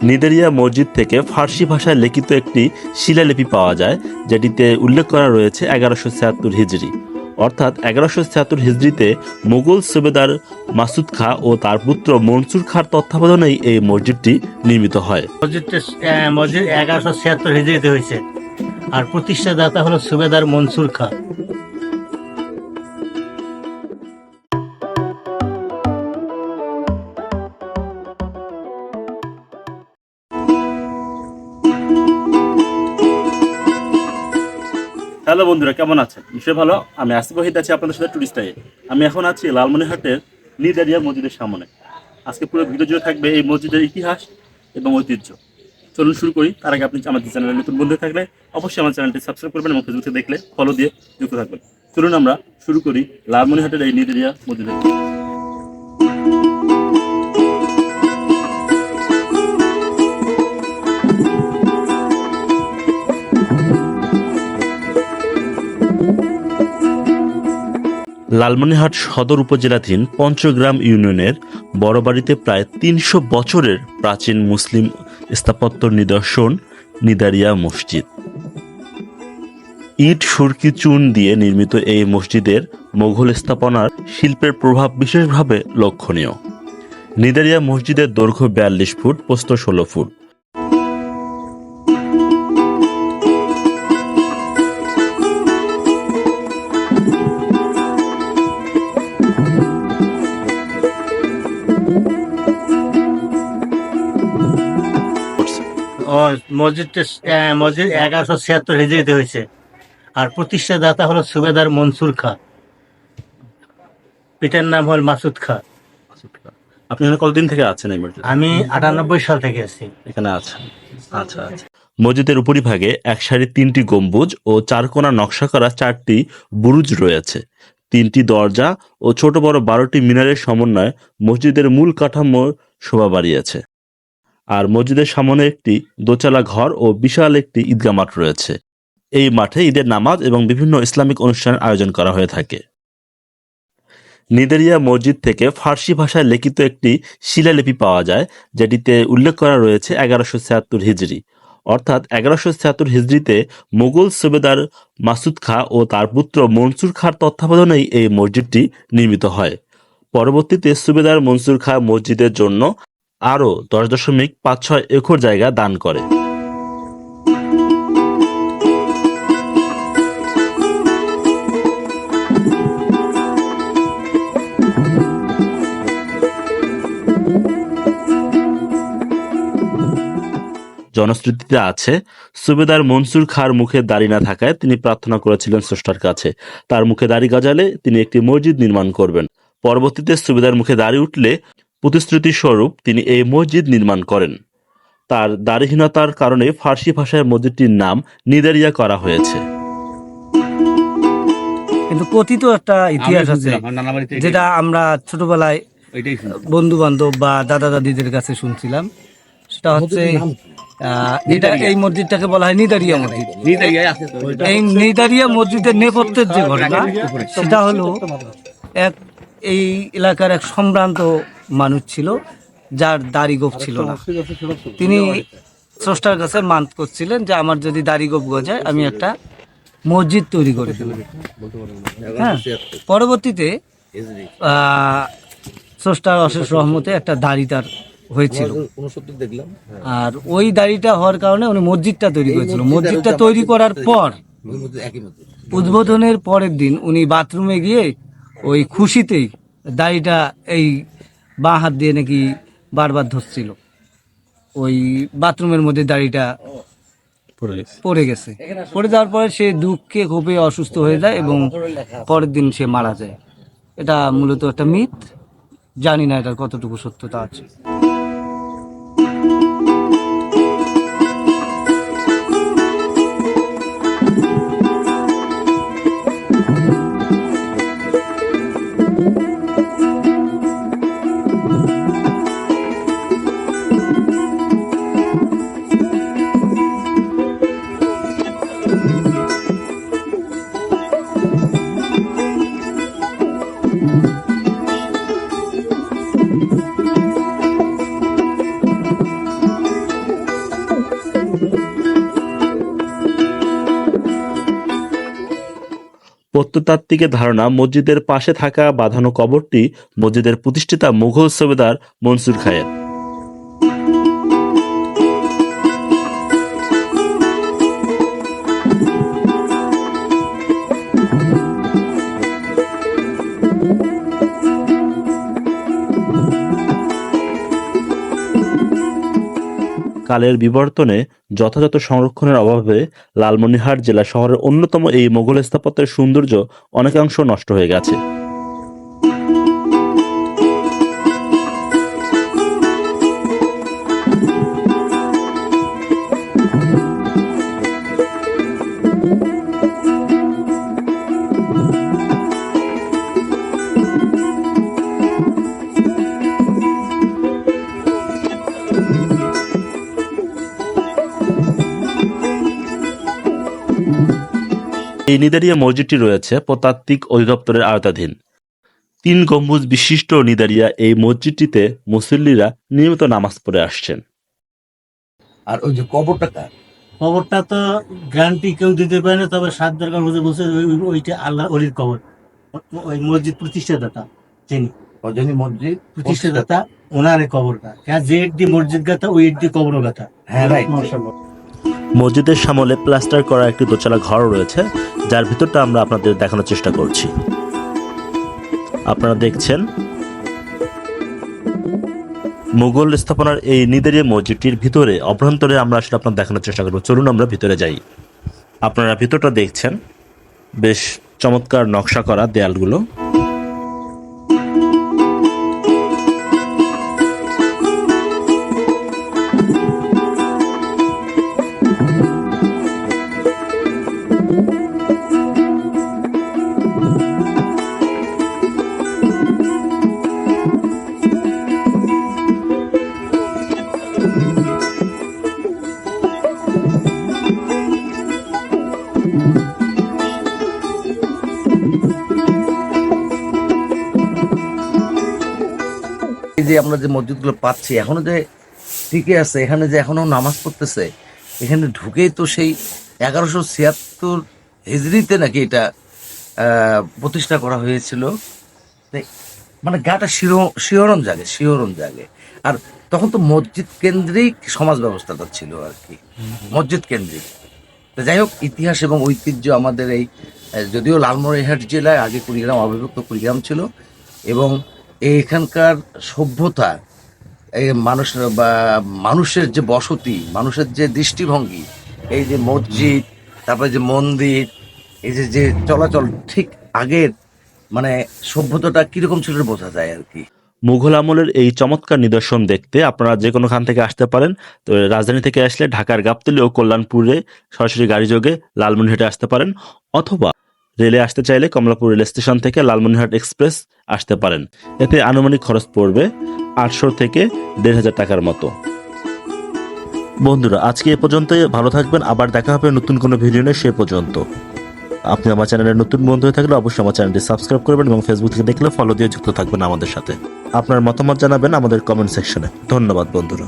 নিদেরিয়া মসজিদ থেকে ফার্সি ভাষায় লিখিত একটি শিলালিপি পাওয়া যায়, যেটিতে উল্লেখ করা রয়েছে 1176 হিজরি। অর্থাৎ 1176 হিজরিতে মুঘল সুবেদার মাসুদ খাঁ ও তার পুত্র মনসুর খাঁর তত্ত্বাবধানেই এই মসজিদটি নির্মিত হয়। মসজিদ 1176 হিজরিতে হয়েছে, আর প্রতিষ্ঠাদাতা হলো সুবেদার মনসুর খাঁ। হ্যালো বন্ধুরা, কেমন আছেন? নিশ্চয়ই ভালো। আমি আসিফ ওয়াহিদ আছি আপনাদের সাথে টুরিস্টায়ে। আমি এখন আছি লালমনিরহাটের নিদারিয়া মসজিদের সামনে। আজকে পুরো ভিডিও জুড়ে থাকবে এই মসজিদের ইতিহাস এবং ঐতিহ্য। চলুন শুরু করি। তার আগে আপনি আমাদের চ্যানেলে নতুন বন্ধু থাকলে অবশ্যই আমার চ্যানেলটি সাবস্ক্রাইব করবেন এবং ফেসবুকে দেখলে ফলো দিয়ে যুক্ত থাকবেন। চলুন আমরা শুরু করি লালমনিরহাটের এই নিদারিয়া মসজিদের। লালমনিরহাট সদর উপজেলাধীন পঞ্চগ্রাম ইউনিয়নের বড়বাড়িতে প্রায় 300 বছরের প্রাচীন মুসলিম স্থাপত্য নিদর্শন নিদারিয়া মসজিদ। ইট সুরকি চুন দিয়ে নির্মিত এই মসজিদের মোঘল স্থাপনার শিল্পের প্রভাব বিশেষভাবে লক্ষণীয়। নিদারিয়া মসজিদের দৈর্ঘ্য 42 ফুট, প্রস্থ 16 ফুট। মসজিদ 1176 হিজরিতে হয়েছে, আর প্রতিষ্ঠাদাতা হলো সুবেদার মনসুর খাঁ। পিতার নাম হল মাসুদ খাঁ। আপনি এখানে কতদিন থেকে আছেন এই মসজিদে? আমি 98 সাল থেকে আছি এখানে আছেন। আচ্ছা আচ্ছা। মসজিদের উপরিভাগে এক সারি 3টি গম্বুজ ও 4 কোণা নকশা করা 4টি বুরুজ রয়েছে। 3টি দরজা ও ছোট বড় 12টি মিনারের সমন্বয়ে মসজিদের মূল কাঠামো শোভা বাড়িয়েছে। আর মসজিদের সামনে একটি দোতলা ঘর ও বিশাল একটি ঈদগাহ মাঠ রয়েছে। এই মাঠে ঈদের নামাজ এবং বিভিন্ন ইসলামিক অনুষ্ঠানের আয়োজন করা হয়ে থাকে। নিদেরিয়া মসজিদ থেকে ফার্সি ভাষায় লিখিত একটি শিলালিপি পাওয়া যায়, যেটিতে উল্লেখ করা রয়েছে 1176 হিজরি। অর্থাৎ 1176 হিজরিতে মুঘল সুবেদার মাসুদ খাঁ ও তার পুত্র মনসুর খাঁর তত্ত্বাবধানেই এই মসজিদটি নির্মিত হয়। পরবর্তীতে সুবেদার মনসুর খাঁ মসজিদের জন্য আরও 10.56 একর জায়গা দান করে। জনশ্রুতিতে আছে, সুবেদার মনসুর খাঁর মুখে দাড়ি না থাকায় তিনি প্রার্থনা করেছিলেন স্রষ্টার কাছে তার মুখে দাড়ি গজালে তিনি একটি মসজিদ নির্মাণ করবেন। পরবর্তীতে সুবেদার মুখে দাড়ি উঠলে প্রতিশ্রুতি স্বরূপ তিনি এই মসজিদ নির্মাণ করেন। তার দাড়িহীনতার কারণে ফার্সি ভাষায় মসজিদটির নাম নিদারিয়া করা হয়েছে। কিন্তু কথিত একটা ইতিহাস আছে, যেটা আমরা ছোটবেলায় বন্ধু বান্ধব বা দাদা দাদিদের কাছে শুনছিলাম। সেটা হচ্ছে এই মসজিদটাকে বলা হয় নিদারিয়া মসজিদ। এই নিদারিয়া মসজিদের নেপথ্যের যে ঘটনা, সেটা হলো এই এলাকার এক সম্ভ্রান্ত মানুষ ছিল, যার দাড়ি গোঁফ ছিল না। তিনি স্রষ্টার কাছে মানত করছিলেন যে আমার যদি দাড়ি গোঁফ গজায় আমি একটা মসজিদ তৈরি করে দেব। হ্যাঁ, পরবর্তীতে স্রষ্টার অশেষ রহমতে একটা দাড়ি তার হয়েছিল, আর ওই দাড়িটা হওয়ার কারণে উনি মসজিদটা তৈরি করেছিল। মসজিদটা তৈরি করার পর উদ্বোধনের পরের দিন উনি বাথরুমে গিয়ে ওই খুশিতেই দাড়িটা এই বাঁ হাত দিয়ে নাকি বারবার ধরছিল। ওই বাথরুমের মধ্যে দাড়িটা পড়ে গেছে। পড়ে যাওয়ার পরে সে দুঃখে খুবই অসুস্থ হয়ে যায় এবং পরের দিন সে মারা যায়। এটা মূলত একটা মিথ, জানি না এটার কতটুকু সত্যতা আছে। প্রত্নতাত্ত্বিকের ধারণা মসজিদের পাশে থাকা বাঁধানো কবরটি মসজিদের প্রতিষ্ঠাতা মুঘল সুবেদার মনসুর খায়ের। কালের বিবর্তনে যথাযথ সংরক্ষণের অভাবে লালমনিরহাট জেলা শহরের অন্যতম এই মোগল স্থাপত্যের সৌন্দর্য অনেকাংশ নষ্ট হয়ে গেছে। এই নিদারিয়া মসজিদটি রয়েছে প্রত্নতাত্ত্বিক অধিদপ্তরের আওতাধীন। 3 গম্বুজ বিশিষ্ট নিদারিয়া এই মসজিদটিতে মুসল্লিরা নিয়মিত নামাজ পড়ে আসছেন। আর ওই যে কবরটা কার? কবরটা তো গ্যারান্টি কেউ দিতে পারে না, তবে সাত দরকার মধ্যে বলছে ওইটা আল্লাহ অলির কবর। ওই মসজিদ প্রতিষ্ঠাতা যিনি রজনী মসজিদ প্রতিষ্ঠাতা ওনার কবরটা, যে একটি মসজিদ গাথা ওই একটি কবর গাথা। হ্যাঁ, রাইট। মসজিদের সামনে প্লাস্টার করা একটি দোতলা ঘর রয়েছে, যার ভিতরটা আমরা আপনাদের দেখানোর চেষ্টা করছি। আপনারা দেখছেন মুঘল স্থাপনার এই নিদারিয়া মসজিদটির ভিতরে অভ্যন্তরে আমরা আসলে আপনার দেখানোর চেষ্টা করব। চলুন আমরা ভিতরে যাই। আপনারা ভিতরটা দেখছেন, বেশ চমৎকার নকশা করা দেয়ালগুলো। এই যে আমরা যে মসজিদগুলো পাচ্ছি এখনো যে টিকে আছে, এখানে যে এখনো নামাজ পড়তেছে, এখানে ঢুকেই তো সেই 1176 হিজরিতে নাকি এটা প্রতিষ্ঠা করা হয়েছিল। মানে গাটা শিহরণ জাগে। আর তখন তো মসজিদ কেন্দ্রিক সমাজ ব্যবস্থাটা ছিল আর কি, মসজিদ কেন্দ্রিক। তো যাই হোক, ইতিহাস এবং ঐতিহ্য আমাদের এই, যদিও লালমনিরহাট জেলায় আগে কুড়িগ্রাম অবিভক্ত কুড়িগ্রাম ছিল, এবং এখানকার সভ্যতা, এই মানুষের যে বসতি, মানুষের যে দৃষ্টিভঙ্গি, এই যে মসজিদ, তারপরে যে মন্দির, এই যে চলাচল, ঠিক আগের মানে সভ্যতাটা কিরকম ছিল বোঝা যায় আর কি। মুঘল আমলের এই চমৎকার নিদর্শন দেখতে আপনারা যে কোনো খান থেকে আসতে পারেন। তো রাজধানী থেকে আসলে ঢাকার গাবতলী ও কল্যাণপুরে সরাসরি গাড়ি যোগে লালমনিরহাটে আসতে পারেন, অথবা রেলে আসতে চাইলে কমলাপুর রেল স্টেশন থেকে লালমনিরহাট এক্সপ্রেস আসতে পারেন। এতে আনুমানিক খরচ পড়বে 800 থেকে 1500 টাকার মতো। বন্ধুরা, আজকে এ পর্যন্তই। ভালো থাকবেন, আবার দেখা হবে নতুন কোনো ভিডিও নিয়ে। সে পর্যন্ত আপনি আমার চ্যানেলের নতুন বন্ধু হয়ে থাকলে অবশ্যই আমার চ্যানেলটি সাবস্ক্রাইব করবেন এবং ফেসবুক থেকে দেখলে ফলো দিয়ে যুক্ত থাকবেন আমাদের সাথে। আপনার মতামত জানাবেন আমাদের কমেন্ট সেকশনে। ধন্যবাদ বন্ধুরা।